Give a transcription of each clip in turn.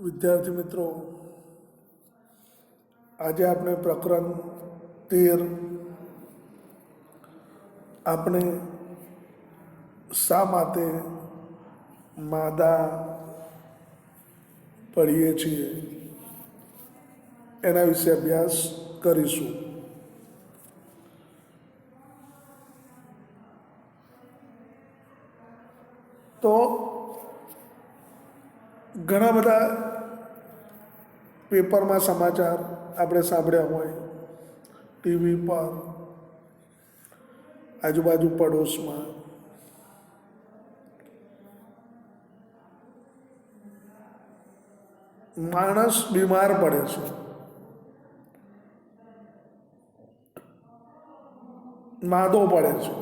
વિદ્યાર્થી મિત્રો, આજે આપણે પ્રકરણ 13 આપણે શા માટે માદા પડીએ છીએ એના વિશે અભ્યાસ કરીશું. તો ઘણા બધા પેપરમાં સમાચાર આપણે સાંભળ્યા હોય, ટીવી પર, આજુબાજુ પડોશમાં. માણસ બીમાર પડે છે, માદો પડે છે,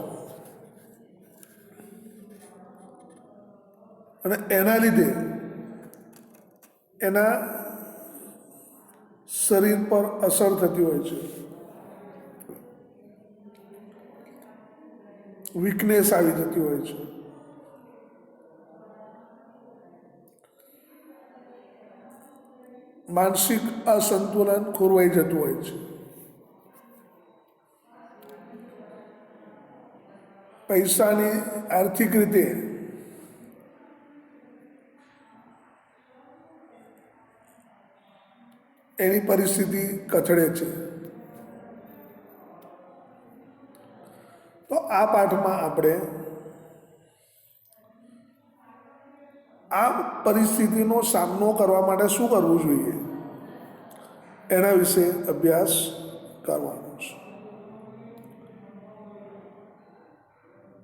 અને એના લીધે એના શરીર પર અસર થતી હોય છે, વીકનેસ આવી જતી હોય છે. માનસિક અસંતુલન ખોરવાઈ જતું હોય છે. પૈસાની આર્થિક રીતે એની પરિસ્થિતિ કથળે છે. તો આ પાઠમાં આપણે આ પરિસ્થિતિનો સામનો કરવા માટે શું કરવું જોઈએ એના વિશે અભ્યાસ કરવાનો છે.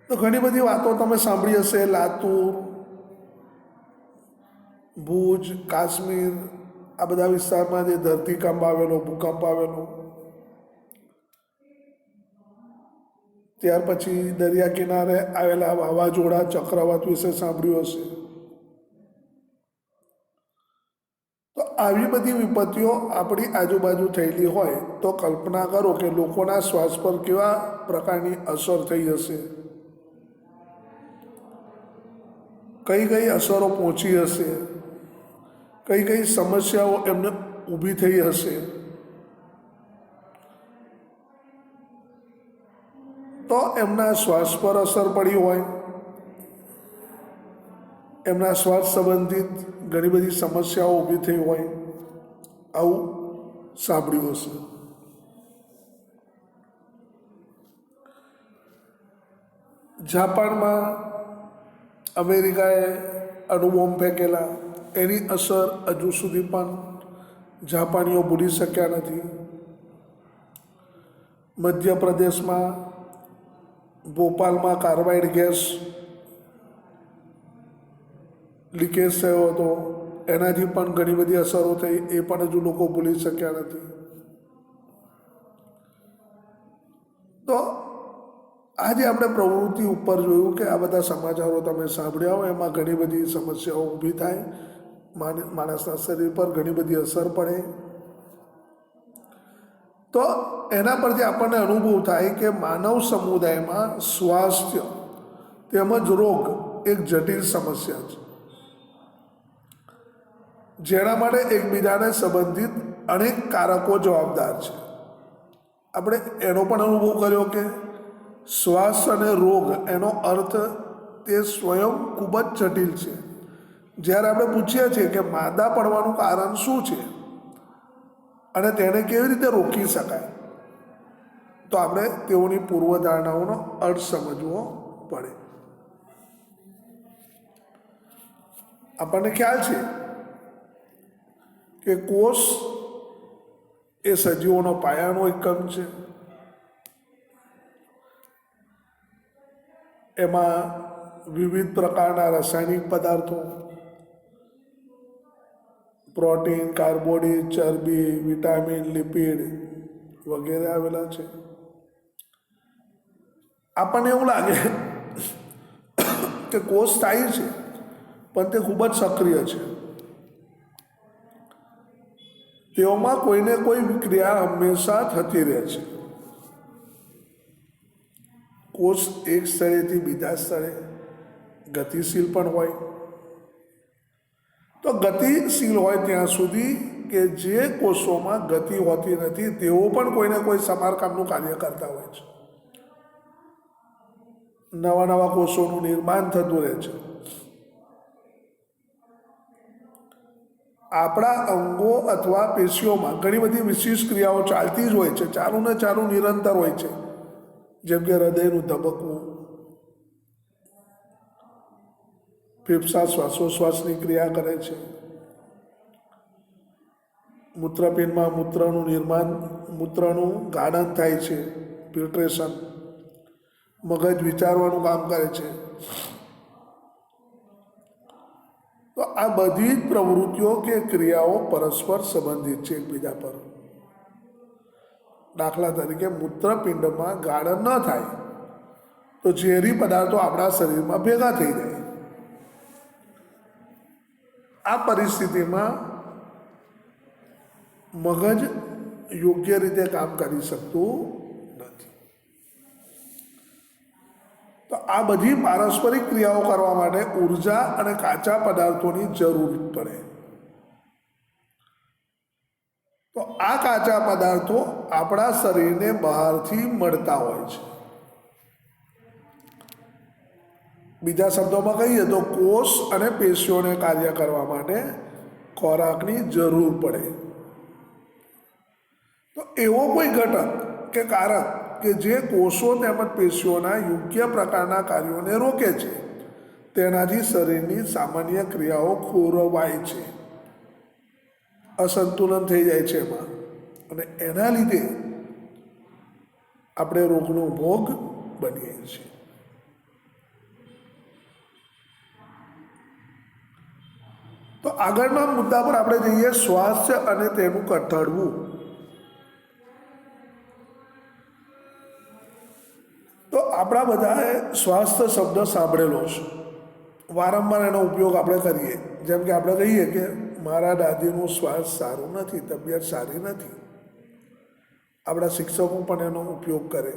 તો ઘણી બધી વાતો તમે સાંભળી હશે. લાતુર, ભુજ, કાશ્મીર, આ બધા વિસ્તારમાં જે ધરતીકંપ આવેલો, ભૂકંપ આવેલો, ત્યાર પછી દરિયા કિનારે આવેલા વાવાઝોડા, ચક્રવાત વિશે સાંભળ્યું હશે. તો આવી બધી વિપત્તિઓ આપણી આજુબાજુ થયેલી હોય તો કલ્પના કરો કે લોકોના શ્વાસ પર કેવા પ્રકારની અસર થઈ હશે, કઈ કઈ અસરો પહોંચી હશે, કઈ કઈ સમસ્યાઓ એમને ઊભી થઈ હશે. તો એમના શ્વાસ પર અસર પડી હોય, એમના શ્વાસ સંબંધિત ઘણી બધી સમસ્યાઓ ઊભી થઈ હોય, આવું સાંભળ્યું હશે. જાપાનમાં અમેરિકાએ અણુબોમ્બ ફેંકેલા, એની અસર હજુ સુધી પણ જાપાનીઓ ભૂલી શક્યા નથી. મધ્યપ્રદેશમાં ભોપાલમાં કાર્બાઇડ ગેસ લીકેજ થયો હતો, એનાથી પણ ઘણી બધી અસરો થઈ, એ પણ હજુ લોકો ભૂલી શક્યા નથી. તો આજે આપણે પ્રવૃત્તિ ઉપર જોયું કે આ બધા સમાચારો તમે સાંભળ્યા હોય, એમાં ઘણી બધી સમસ્યાઓ ઊભી થાય, માણસના શરીર પર ઘણી બધી અસર પડે. તો એના પરથી આપણને અનુભવ થાય કે માનવ સમુદાયમાં સ્વાસ્થ્ય તેમજ રોગ એક જટિલ સમસ્યા છે, જેના માટે એકબીજાને સંબંધિત અનેક કારકો જવાબદાર છે. આપણે એનો પણ અનુભવ કર્યો કે શ્વાસ અને રોગ એનો અર્થ તે સ્વયં ખૂબ જ જટિલ છે. જ્યારે આપણે પૂછીએ છીએ કે માદા પડવાનું કારણ શું છે અને તેને કેવી રીતે રોકી શકાય, તો આપણે તેઓની પૂર્વધારણાઓનો અર્થ સમજવો પડે. આપણને ખ્યાલ છે કે કોષ એ સજીવોનો પાયાનો એકમ છે. એમાં વિવિધ પ્રકારના રાસાયણિક પદાર્થો, પ્રોટીન, કાર્બોહાઈડ્રેટ, ચરબી, વિટામિન, લિપિડ વગેરે આવેલા છે. આપણને એવું લાગે કે કોષ સ્થાયી છે, પણ તે ખૂબ જ સક્રિય છે. તેઓમાં કોઈને કોઈ ક્રિયા હંમેશા થતી રહે છે. કોષ એક સ્થળેથી બીજા સ્થળે ગતિશીલ પણ હોય, તો ગતિશીલ હોય ત્યાં સુધી કે જે કોષોમાં ગતિ હોતી નથી તેઓ પણ કોઈને કોઈ સમારકામનું કાર્ય કરતા હોય છે. નવા નવા કોષોનું નિર્માણ થતું રહે છે. આપણા અંગો અથવા પેશીઓમાં ઘણી બધી વિશિષ્ટ ક્રિયાઓ ચાલતી જ હોય છે, ચાલુ ને ચાલુ નિરંતર હોય છે. જેમ કે હૃદયનું ધબકવું, ફેફસા શ્વાસોશ્વાસની ક્રિયા કરે છે, મૂત્રપિંડમાં મૂત્રનું નિર્માણ, મૂત્રનું ગાળણ થાય છે, ફિલ્ટ્રેશન, મગજ વિચારવાનું કામ કરે છે. તો આ બધી જ પ્રવૃત્તિઓ કે ક્રિયાઓ પરસ્પર સંબંધિત છે એકબીજા પર. દાખલા તરીકે મૂત્રપિંડમાં ગાળણ ન થાય તો ઝેરી પદાર્થો આપણા શરીરમાં ભેગા થઈ જાય. આ પરિસ્થિતિમાં મગજ યોગ્ય રીતે કામ કરી શકતું નથી. તો આ બધી પારસ્પરિક ક્રિયાઓ કરવા માટે ઉર્જા અને કાચા પદાર્થોની જરૂર પડે. તો આ કાચા પદાર્થો આપણા શરીરને બહારથી મળતા હોય છે. બીજા શબ્દોમાં કહીએ તો કોષ અને પેશીઓને કાર્ય કરવા માટે ખોરાકની જરૂર પડે. તો એવો કોઈ ઘટક કે કારક કે જે કોષો તેમજ પેશીઓના યોગ્ય પ્રકારના કાર્યોને રોકે છે, તેનાથી શરીરની સામાન્ય ક્રિયાઓ ખોરવાય છે, અસંતુલન થઈ જાય છે એમાં, અને એના લીધે આપણે રોગનો ભોગ બનીએ છીએ. તો આગળના મુદ્દા પર આપણે જઈએ, સ્વાસ્થ્ય અને તેનું કંટાળવું. તો આપણા બધાએ સ્વાસ્થ્ય શબ્દ સાંભળેલો છે, વારંવાર એનો ઉપયોગ આપણે કરીએ. જેમ કે આપણે કહીએ કે મારા દાદીનું સ્વાસ્થ્ય સારું નથી, તબિયત સારી નથી. આપણા શિક્ષકો પણ એનો ઉપયોગ કરે.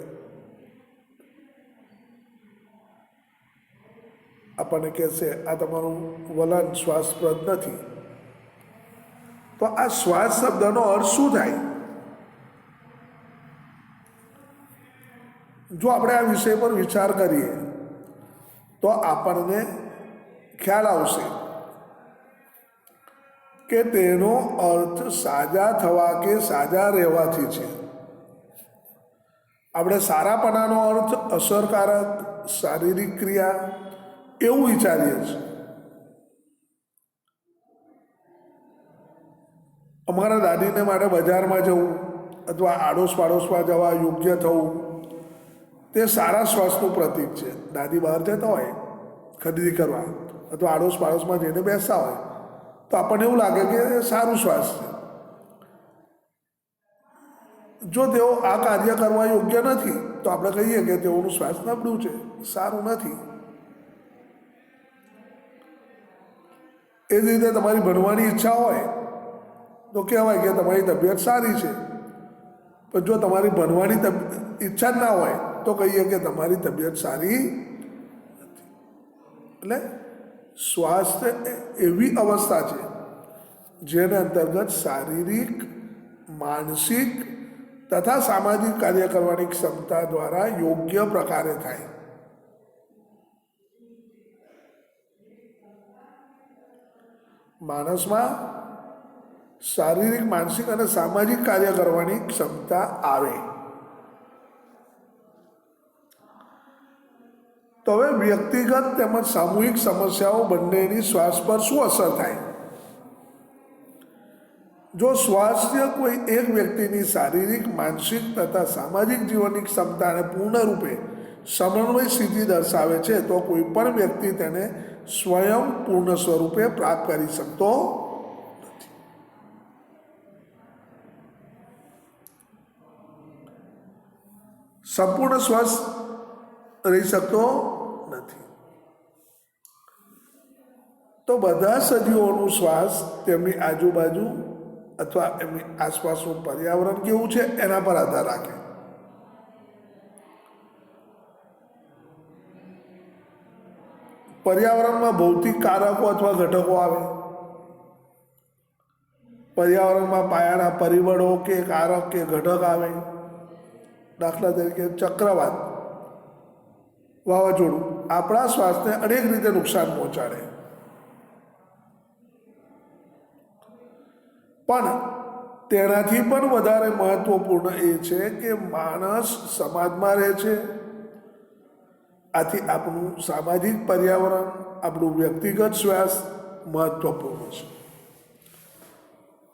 આપણને કહેશે આ તમારું વલણ શ્વાસપ્રદ નથી. તો આ શ્વાસ શબ્દનો અર્થ શું થાય? જો આપણે આ વિષય પર વિચાર કરીએ તો આપણને ખ્યાલ આવશે કે તેનો અર્થ સાજા થવા કે સાજા રહેવાથી છે. આપણે સારાપણાનો અર્થ અસરકારક શારીરિક ક્રિયા એવું વિચારીએ છીએ. અમારા દાદીને માટે બજારમાં જવું અથવા આડોશ પાડોશમાં જવા, યોગ્ય થવું, તે સારા શ્વાસનું પ્રતીક છે. દાદી બહાર જતા હોય ખરીદી કરવા અથવા આડોશ પાડોશમાં જઈને બેસતા હોય તો આપણને એવું લાગે કે સારું શ્વાસ છે. જો તેઓ આ કાર્ય કરવા યોગ્ય નથી તો આપણે કહીએ કે તેઓનું શ્વાસ નબળું છે, સારું નથી. એ જ રીતે તમારી ભણવાની ઈચ્છા હોય તો કહેવાય કે તમારી તબિયત સારી છે. પણ જો તમારી ભણવાની ઈચ્છા જ ના હોય તો કહીએ કે તમારી તબિયત સારી નથી. એટલે સ્વાસ્થ્ય એવી અવસ્થા છે જેને અંતર્ગત શારીરિક, માનસિક તથા સામાજિક કાર્ય કરવાની ક્ષમતા દ્વારા યોગ્ય પ્રકારે થાય. માણસમાં શારીરિક, માનસિક અને સામાજિક કાર્ય કરવાની ક્ષમતા આવે. તો હવે વ્યક્તિગત તેમજ સામૂહિક સમસ્યાઓ બંનેની શ્વાસ પર શું અસર થાય? જો સ્વાસ્થ્ય કોઈ એક વ્યક્તિની શારીરિક, માનસિક તથા સામાજિક જીવનની ક્ષમતાને પૂર્ણરૂપે સમન્વય સ્થિતિ દર્શાવે છે તો કોઈ પણ વ્યક્તિ તેને સ્વયં પૂર્ણ સ્વરૂપે પ્રાપ્ત કરી શકતો નથી. સંપૂર્ણ સ્વસ્થ રહી શકતો નથી. તો બધા સજીવોનું શ્વાસ તેમની આજુબાજુ અથવા એમની આસપાસનું પર્યાવરણ કેવું છે એના પર આધાર રાખે. પર્યાવરણમાં ભૌતિક કારકો અથવા ઘટકો આવે. પર્યાવરણમાં પાયાના પરિબળો કે કારક કે ઘટક આવે, દાખલા તરીકે ચક્રવાત, વાવાઝોડું આપણા શ્વાસને અનેક રીતે નુકસાન પહોંચાડે. પણ તેનાથી પણ વધારે મહત્વપૂર્ણ એ છે કે માણસ સમાજમાં રહે છે. આથી આપણું સામાજિક પર્યાવરણ, આપણું વ્યક્તિગત શ્વાસ મહત્વપૂર્ણ છે.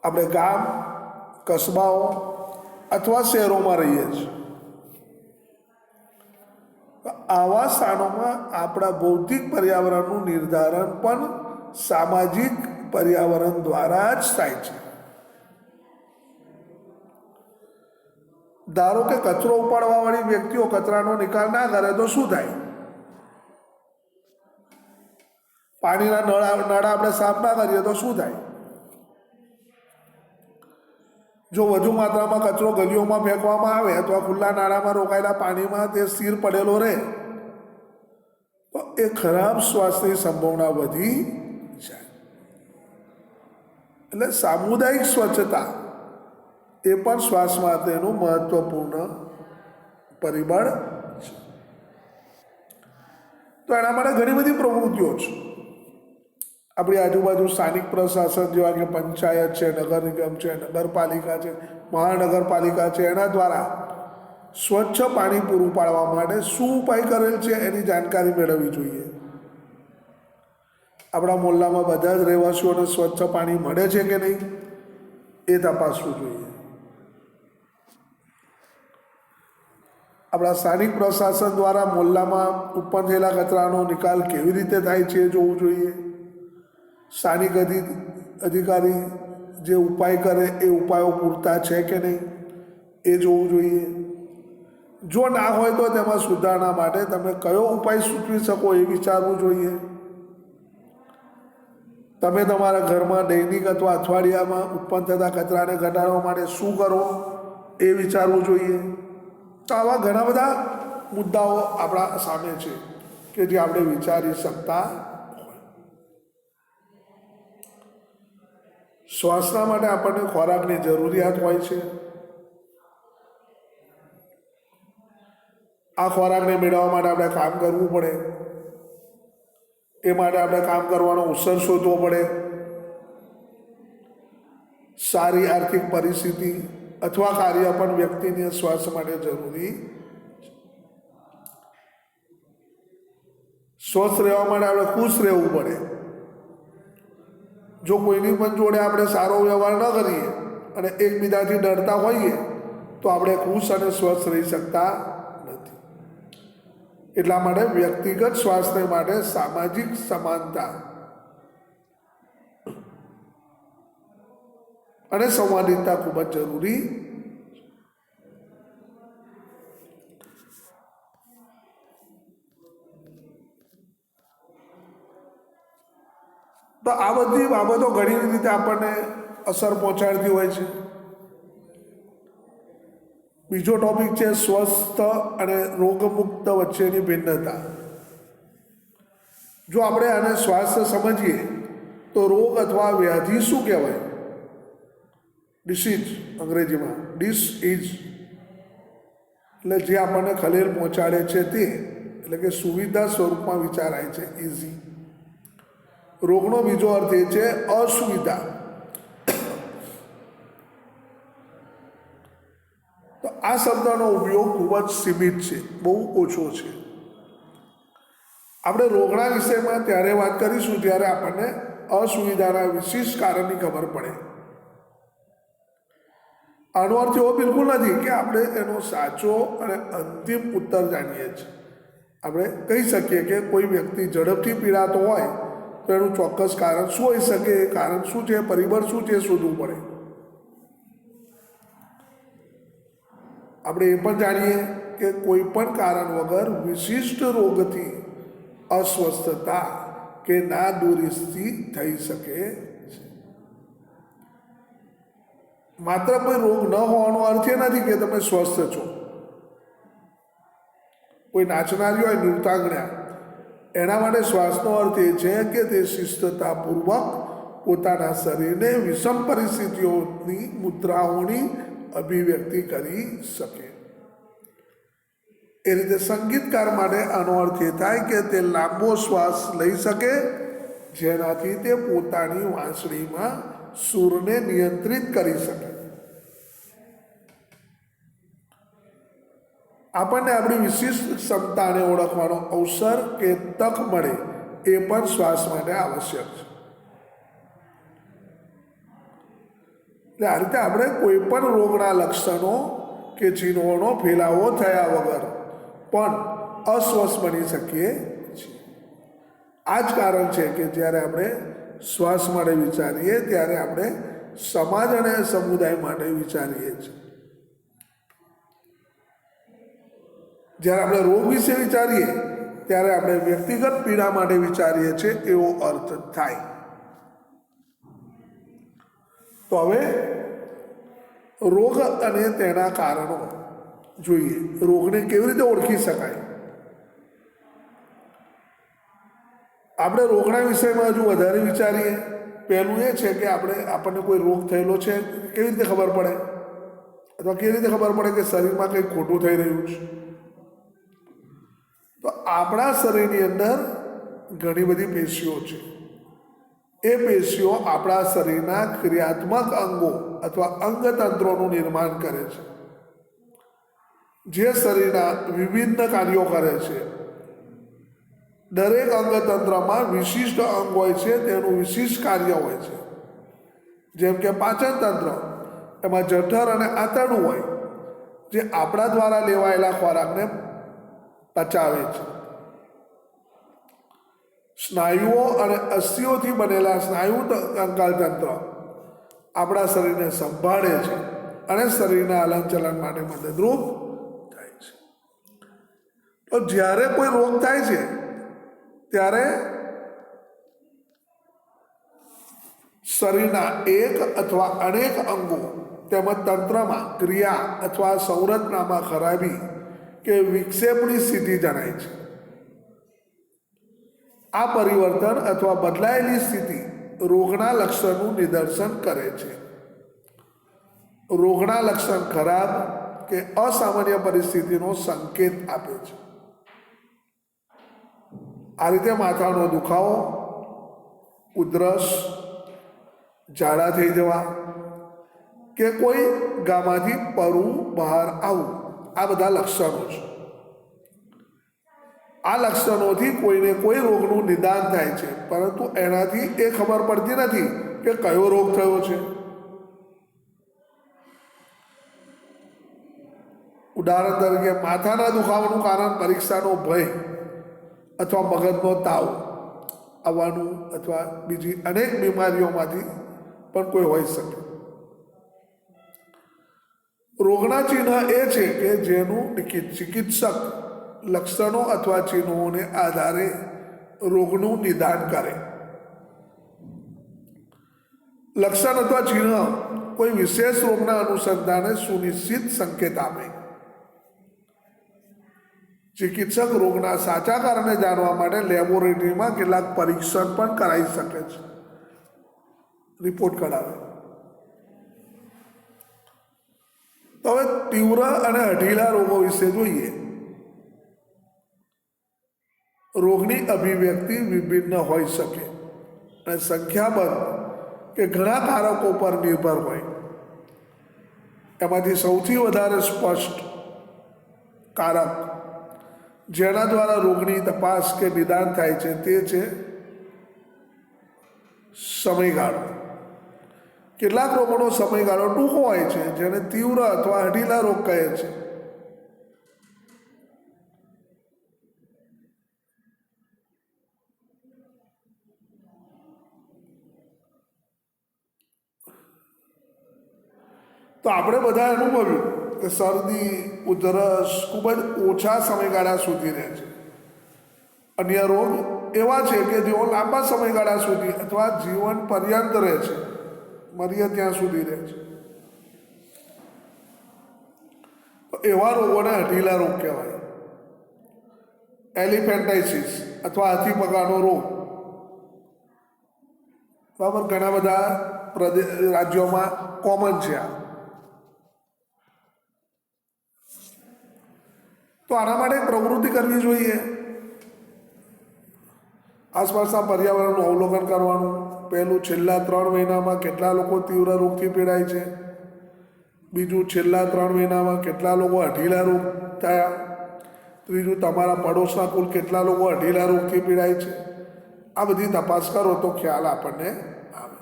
આપણે ગામ, કસ્બાઓ અથવા શહેરોમાં રહીએ છીએ. આવા સ્થાનોમાં આપણા ભૌતિક પર્યાવરણનું નિર્ધારણ પણ સામાજિક પર્યાવરણ દ્વારા જ થાય છે. ધારો કે કચરો ઉપાડવાવાળી વ્યક્તિઓ કચરાનો નિકાલ ના કરે તો શું થાય? પાણીના નળ આપણે સાફ ના કરીએ તો શું થાય? જો વધુ માત્રામાં કચરો ગલીઓમાં ફેંકવામાં આવે અથવા ખુલ્લા નાળામાં રોકાયેલા પાણીમાં તે સ્થિર પડેલો રહે તો એ ખરાબ શ્વાસની સંભાવના વધી જાય. એટલે સામુદાયિક સ્વચ્છતા એ પણ શ્વાસ માટેનું મહત્વપૂર્ણ પરિબળ છે. તો એના માટે ઘણી બધી પ્રવૃત્તિઓ છે. આપણી આજુબાજુ સ્થાનિક પ્રશાસન જેવા કે પંચાયત છે, નગર નિગમ છે, નગરપાલિકા છે, મહાનગરપાલિકા છે, એના દ્વારા સ્વચ્છ પાણી પૂરું પાડવા માટે શું ઉપાય કરેલ છે એની જાણકારી મેળવવી જોઈએ. આપણા મોહલ્લામાં બધા જ રહેવાસીઓને સ્વચ્છ પાણી મળે છે કે નહીં એ તપાસવું જોઈએ. આપણા સ્થાનિક પ્રશાસન દ્વારા મોહલ્લામાં ઉત્પન્ન થયેલા કચરાનો નિકાલ કેવી રીતે થાય છે એ જોવું જોઈએ. સ્થાનિક અધિકારી જે ઉપાય કરે એ ઉપાયો પૂરતા છે કે નહીં એ જોવું જોઈએ. જો ના હોય તો તેમાં સુધારણા માટે તમે કયો ઉપાય સૂચવી શકો એ વિચારવું જોઈએ. તમે તમારા ઘરમાં દૈનિક અથવા અઠવાડિયામાં ઉત્પન્ન થતા કચરાને ઘટાડવા માટે શું કરો એ વિચારવું જોઈએ. તો આવા ઘણા બધા મુદ્દાઓ આપણા સામે છે કે જે આપણે વિચારી શકતા. શ્વાસના માટે આપણને ખોરાકની જરૂરિયાત હોય છે. આ ખોરાકને મેળવવા માટે આપણે કામ કરવું પડે. એ માટે આપણે કામ કરવાનો અવસર શોધવો પડે. સારી આર્થિક પરિસ્થિતિ અથવા કાર્ય પણ વ્યક્તિને શ્વાસ માટે જરૂરી. સ્વસ્થ રહેવા માટે આપણે ખુશ રહેવું પડે. જો કોઈની પણ જોડે આપણે સારો વ્યવહાર ન કરીએ અને એકબીજાથી ડરતા હોઈએ તો આપણે ખુશ અને સ્વસ્થ રહી શકતા નથી. એટલા માટે વ્યક્તિગત સ્વાસ્થ્ય માટે સામાજિક સમાનતા અને સંવાદિતા ખૂબ જ જરૂરી. તો આ બધી બાબતો ઘણી રીતે આપણને અસર પહોંચાડતી હોય છે. બીજો ટોપિક છે સ્વસ્થ અને રોગમુક્ત વચ્ચેની ભિન્નતા. જો આપણે આને સ્વાસ્થ્ય સમજીએ તો રોગ અથવા વ્યાધિ શું કહેવાય? ડિસીઝ અંગ્રેજીમાં. ડિસઇઝ એટલે જે આપણને ખલેલ પહોંચાડે છે તે, એટલે કે સુવિધા સ્વરૂપમાં વિચારાય છે ઇઝી. રોગનો બીજો અર્થ એ છે અસુવિધા. તો આ શબ્દનો ઉપયોગ ખૂબ જ સીમિત છે, બહુ ઓછો છે. આપણે રોગના વિષયમાં ત્યારે વાત કરીશું ત્યારે આપણને અસુવિધાના વિશિષ્ટ કારણની ખબર પડે. આનો અર્થ એવો બિલકુલ નથી કે આપણે એનો સાચો અને અંતિમ ઉત્તર જાણીએ છીએ. આપણે કહી શકીએ કે કોઈ વ્યક્તિ ઝડપથી પીડાતો હોય તો એનું ચોક્કસ કારણ શું હોઈ શકે, કારણ શું છે, પરિબળ શું છે, શોધવું પડે. આપણે એ પણ જાણીએ કે કોઈ પણ કારણ વગર વિશિષ્ટ રોગથી અસ્વસ્થતા કે નાદુરસ્તી થઈ શકે છે. માત્ર કોઈ રોગ ન હોવાનો અર્થ એ નથી કે તમે સ્વસ્થ છો. કોઈ નાચનારી હોય નૃત્યાંગના, એના માટે શ્વાસનો અર્થ એ છે કે તે શિસ્તતાપૂર્વક પોતાના શરીરને વિષમ પરિસ્થિતિઓની મુદ્રાઓની અભિવ્યક્તિ કરી શકે. એ રીતે સંગીતકાર માટે આનો અર્થ એ થાય કે તે લાંબો શ્વાસ લઈ શકે, જેનાથી તે પોતાની વાંસળીમાં સૂરને નિયંત્રિત કરી શકે. આપણને આપણી વિશિષ્ટ ક્ષમતાને ઓળખવાનો અવસર કે તક મળે એ પણ શ્વાસ માટે આવશ્યક છે. એટલે આ રીતે આપણે કોઈ પણ રોગના લક્ષણો કે ચિહ્નોનો ફેલાવો થયા વગર પણ અસ્વસ્થ બની શકીએ છીએ. આ જ કારણ છે કે જ્યારે આપણે શ્વાસ માટે વિચારીએ ત્યારે આપણે સમાજ અને સમુદાય માટે વિચારીએ છીએ. જ્યારે આપણે રોગ વિશે વિચારીએ ત્યારે આપણે વ્યક્તિગત પીડા માટે વિચારીએ છીએ એવો અર્થ થાય. તો હવે રોગ અને તેના કારણો જોઈએ. રોગને કેવી રીતે ઓળખી શકાય? આપણે રોગના વિષયમાં હજુ વધારે વિચારીએ. પહેલું એ છે કે આપણને કોઈ રોગ થયેલો છે કેવી રીતે ખબર પડે, અથવા કેવી રીતે ખબર પડે કે શરીરમાં કંઈક ખોટું થઈ રહ્યું છે? તો આપણા શરીરની અંદર ઘણી બધી પેશીઓ છે. એ પેશીઓ આપણા શરીરના ક્રિયાત્મક અંગો અથવા અંગતંત્રોનું નિર્માણ કરે છે, જે શરીરના વિવિધ કાર્યો કરે છે. દરેક અંગતંત્રમાં વિશિષ્ટ અંગ હોય છે, તેનું વિશિષ્ટ કાર્ય હોય છે. જેમ કે પાચન તંત્ર, એમાં જઠર અને આંતરડું હોય, જે આપણા દ્વારા લેવાયેલા ખોરાકને પચાવે છે. સ્નાયુઓ અને અસ્થિઓથી બનેલા સ્નાયુ કંકાલ તંત્ર આપણા શરીરને સંભાળે છે અને શરીરના હલનચલન માટે મદદરૂપ થાય છે. તો જ્યારે કોઈ રોગ થાય છે ત્યારે શરીરના એક અથવા અનેક અંગો તેમજ તંત્રમાં ક્રિયા અથવા સંરચનામાં ખરાબી કે વિક્ષેપની સ્થિતિ જણાય છે. આ પરિવર્તન અથવા બદલાયેલી સ્થિતિ રોગના લક્ષણનું નિદર્શન કરે છે. રોગના લક્ષણ ખરાબ કે અસામાન્ય પરિસ્થિતિનો સંકેત આપે છે. આ રીતે માથાનો દુખાવો, ઉધરસ, ઝાડા થઈ જવા કે કોઈ ગામાંથી પરવું બહાર આવવું, આ બધા લક્ષણો છે. આ લક્ષણોથી કોઈને કોઈ રોગનું નિદાન થાય છે, પરંતુ એનાથી એ ખબર પડતી નથી કે કયો રોગ થયો છે. ઉદાહરણ તરીકે માથાના દુખાવાનું કારણ પરીક્ષાનો ભય અથવા મગજનો તાવ આવવાનું અથવા બીજી અનેક બીમારીઓમાંથી પણ કોઈ હોઈ શકે. રોગના ચિહ્ન એ છે કે જેનું ચિકિત્સક લક્ષણો અથવા ચિહ્નોને આધારે રોગનું નિદાન કરે. લક્ષણ અથવા ચિહ્ન કોઈ વિશેષ રોગના અનુસંધાને સુનિશ્ચિત સંકેત આપે. ચિકિત્સક રોગના સાચા કારણે જાણવા માટે લેબોરેટરીમાં કેટલાક પરીક્ષણ પણ કરાવી શકે છે, રિપોર્ટ કઢાવે. તો હવે તીવ્ર અને હઠીલા રોગો વિશે જોઈએ. રોગની અભિવ્યક્તિ વિભિન્ન હોઈ શકે અને સંખ્યાબંધ કે ઘણા કારકો પર નિર્ભર હોય. એમાંથી સૌથી વધારે સ્પષ્ટ કારક જેના દ્વારા રોગની તપાસ કે નિદાન થાય છે તે છે સમયગાળો. કેટલાક રોગોનો સમયગાળો ટૂંકો હોય છે, જેને તીવ્ર અથવા હઠીલા રોગ કહે છે. તો આપણે બધા અનુભવ્યું કે શરદી, ઉધરસ ખૂબ જ ઓછા સમયગાળા સુધી રહે છે. અન્ય રોગ એવા છે કે જેઓ લાંબા સમયગાળા સુધી અથવા જીવન પર્યંત રહે છે, મરીએ ત્યાં સુધી રહે છે. તો એવા રોગોને હઠીલા રોગ કહેવાય. એલિફેન્ટાઇસિસ અથવા હાથી પગાનો રોગ, બરાબર, ઘણા બધા રાજ્યોમાં કોમન છે આ. તો આના માટે પ્રવૃત્તિ કરવી જોઈએ. આસપાસના પર્યાવરણનું અવલોકન કરવાનું. પહેલું, છેલ્લા 3 મહિનામાં કેટલા લોકો તીવ્ર રોગથી પીડાય છે. બીજું, છેલ્લા 3 મહિનામાં કેટલા લોકો અઢીલા રોગ થયા. ત્રીજું, તમારા પડોશના કુલ કેટલા લોકો અઢીલા રોગથી પીડાય છે. આ બધી તપાસ કરો તો ખ્યાલ આપણને આવે,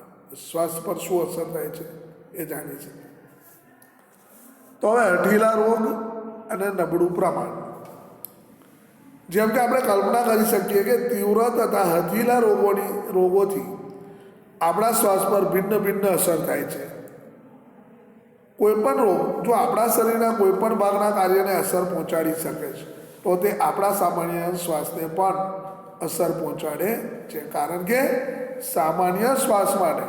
સ્વાસ્થ્ય પર શું અસર થાય છે એ જાણી છે. તો હવે અઢીલા રોગ અને નબળું પ્રમાણ. જેમ કે આપણે કલ્પના કરી શકીએ કે તીવ્ર તથા હઠીલા રોગોથી આપણા શ્વાસ પર ભિન્ન ભિન્ન અસર થાય છે. કોઈપણ રોગ જો આપણા શરીરના કોઈપણ ભાગના કાર્યને અસર પહોંચાડી શકે છે તો તે આપણા સામાન્ય શ્વાસને પણ અસર પહોંચાડે છે. કારણ કે સામાન્ય શ્વાસ માટે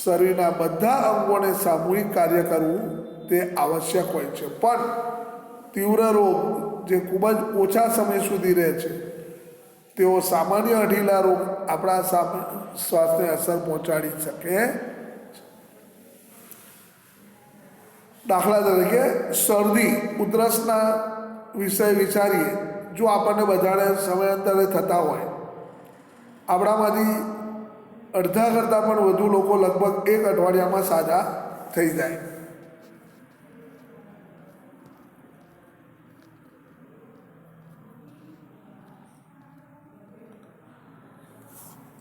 શરીરના બધા અંગોને સામૂહિક કાર્ય કરવું તે આવશ્યક હોય છે. પણ તીવ્ર રોગ જે ખૂબ જ ઓછા સમય સુધી રહે છે તેઓ સામાન્ય અઢીલા રોગ આપણા શ્વાસને અસર પહોંચાડી શકે. દાખલા તરીકે શરદી ઉધરસના વિષય વિચારીએ. જો આપણને બધાને સમયાંતરે થતા હોય, આપણામાંથી અડધા કરતાં પણ વધુ લોકો લગભગ 1 અઠવાડિયામાં સાજા થઈ જાય.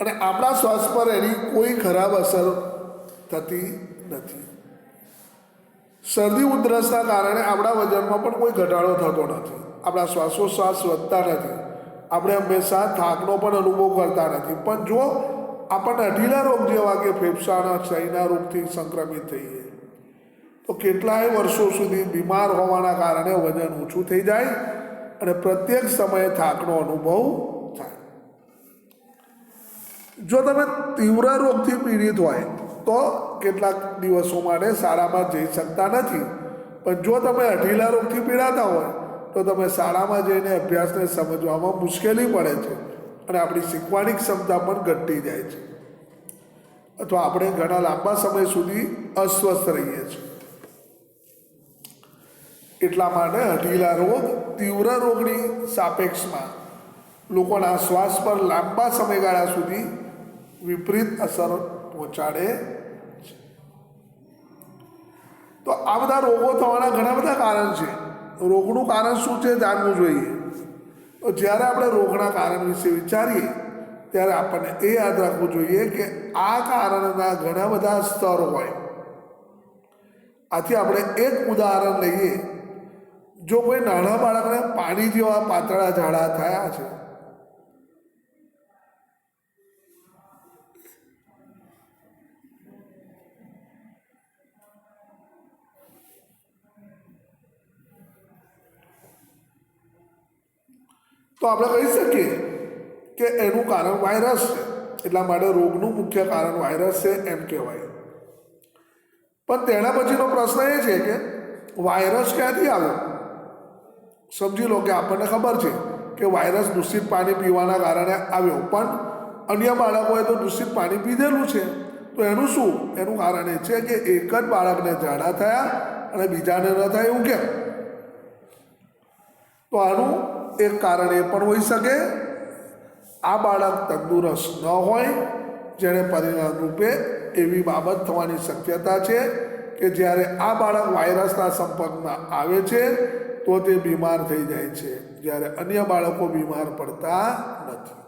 અને આપણા શ્વાસ પર એની કોઈ ખરાબ અસર થતી નથી. શરદી ઉધરસના કારણે આપણા વજનમાં પણ કોઈ ઘટાડો થતો નથી. આપણા શ્વાસોશ્વાસ વધતા નથી. આપણે હંમેશા થાકનો પણ અનુભવ કરતા નથી. પણ જો આપણને અઢીલા રોગ જેવા કે ફેફસાના ક્ષયના રોગથી સંક્રમિત થઈએ તો કેટલાય વર્ષો સુધી બીમાર હોવાના કારણે વજન ઓછું થઈ જાય અને પ્રત્યેક સમયે થાકનો અનુભવ થાય. જો તમે તીવ્ર રોગથી પીડિત હોય તો કેટલાક દિવસો માટે શાળામાં જઈ શકતા નથી. પણ જો તમે અઢીલા રોગથી પીડાતા હોય તો તમે શાળામાં જઈને અભ્યાસને સમજવામાં મુશ્કેલી પડે છે અને આપણી શીખવાની ક્ષમતા પણ ઘટતી જાય છે, અથવા આપણે ઘણા લાંબા સમય સુધી અસ્વસ્થ રહીએ છીએ. એટલા માટે અઢીલા રોગ તીવ્ર રોગની સાપેક્ષમાં લોકોના શ્વાસ પર લાંબા સમયગાળા સુધી વિપરીત અસર પહોંચાડે છે. તો આ બધા રોગો થવાના ઘણા બધા કારણ છે. રોગનું કારણ શું છે જાણવું જોઈએ. તો જ્યારે આપણે રોગના કારણ વિશે વિચારીએ ત્યારે આપણને એ યાદ રાખવું જોઈએ કે આ કારણના ઘણા બધા સ્તર હોય. આથી આપણે એક ઉદાહરણ લઈએ. જો કોઈ નાના બાળકને પાણી જેવા પાતળા ઝાડા થયા છે તો આપણે કહી શકીએ કે એનું કારણ વાયરસ છે. એટલા માટે રોગનું મુખ્ય કારણ વાયરસ છે એમ કહેવાય. પણ તેના પછીનો પ્રશ્ન એ છે કે વાયરસ ક્યાંથી આવ્યો. સમજી લો કે આપણને ખબર છે કે વાયરસ દૂષિત પાણી પીવાના કારણે આવ્યો, પણ અન્ય બાળકોએ તો દૂષિત પાણી પીધેલું છે. તો એનું શું? એનું કારણ એ છે કે એક જ બાળકને ઝાડા થયા અને બીજાને ન થાય એવું કેમ? તો આનું એક કારણ એ પણ હોઈ શકે આ બાળક તંદુરસ્ત ન હોય, જેને પરિણામ રૂપે એવી બાબત થવાની શક્યતા છે કે જ્યારે આ બાળક વાયરસના સંપર્કમાં આવે છે તો તે બીમાર થઈ જાય છે, જ્યારે અન્ય બાળકો બીમાર પડતા નથી.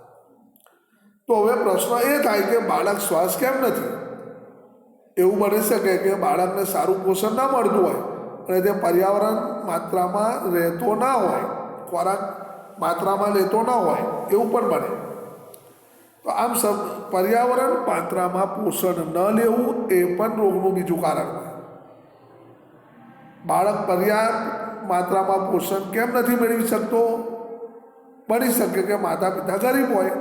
તો હવે પ્રશ્ન એ થાય કે બાળક શ્વાસ કેમ નથી? એવું બની શકે કે બાળકને સારું પોષણ ના મળતું હોય અને તે પર્યાવરણ માત્રામાં રહેતો ના હોય, ખોરાક માત્રામાં લેતો ના હોય, એવું પણ બને. તો આમ પર્યાવરણ માત્રામાં પોષણ ન લેવું એ પણ રોગનું બીજું કારણ હોય. બાળક પર્યાપ્ત માત્રામાં પોષણ કેમ નથી મેળવી શકતો? બની શકે કે માતા પિતા ગરીબ હોય.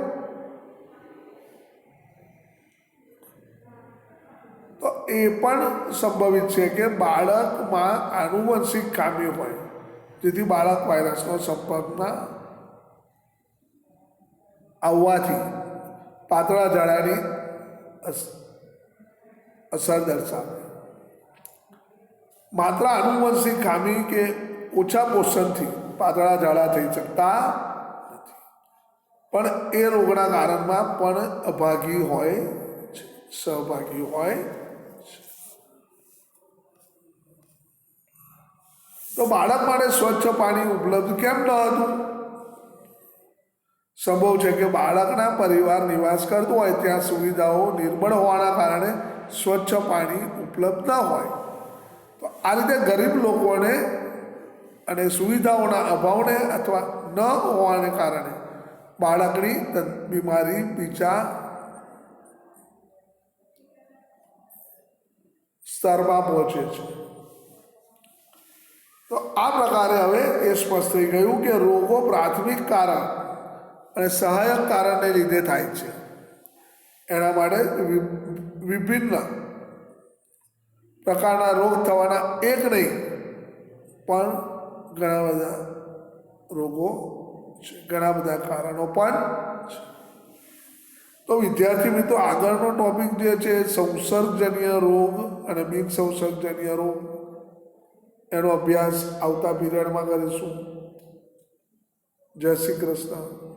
તો એ પણ સંભવિત છે કે બાળકમાં આનુવંશિક ખામી હોય, જેથી બાળક વાયરસના સંપર્કમાં આવવાથી પાતળા ઝાડાની અસર દર્શાવે. માત્ર આનુવંશિક ખામી કે ઓછા પોષણથી પાતળા ઝાડા થઈ શકતા નથી, પણ એ રોગના કારણમાં પણ અભાગી હોય છે, સહભાગી હોય છે. તો બાળક માટે સ્વચ્છ પાણી ઉપલબ્ધ કેમ ન હતું? સંભવ છે કે બાળકના પરિવાર નિવાસ કરતો હોય ત્યાં સુવિધાઓ નિર્બળ હોવાના કારણે સ્વચ્છ પાણી ઉપલબ્ધ ન હોય. તો આ રીતે ગરીબ લોકોને અને સુવિધાઓના અભાવને અથવા ન હોવાને કારણે બાળકની બીમારી બીજા સ્તરમાં પહોંચે છે. તો આ પ્રકારે હવે એ સ્પષ્ટ થઈ ગયું કે રોગો પ્રાથમિક કારણ અને સહાયક કારણને લીધે થાય છે. એના માટે વિભિન્ન પ્રકારના રોગ થવાના એક નહીં પણ ઘણા બધા રોગો છે, ઘણા બધા કારણો પણ છે. તો વિદ્યાર્થી મિત્રો, આગળનો ટોપિક જે છે સંસર્ગજન્ય રોગ અને બિન સંસર્ગજન્ય રોગ, એનો અભ્યાસ આવતા પીરિયડમાં કરીશું. જય શ્રી કૃષ્ણ.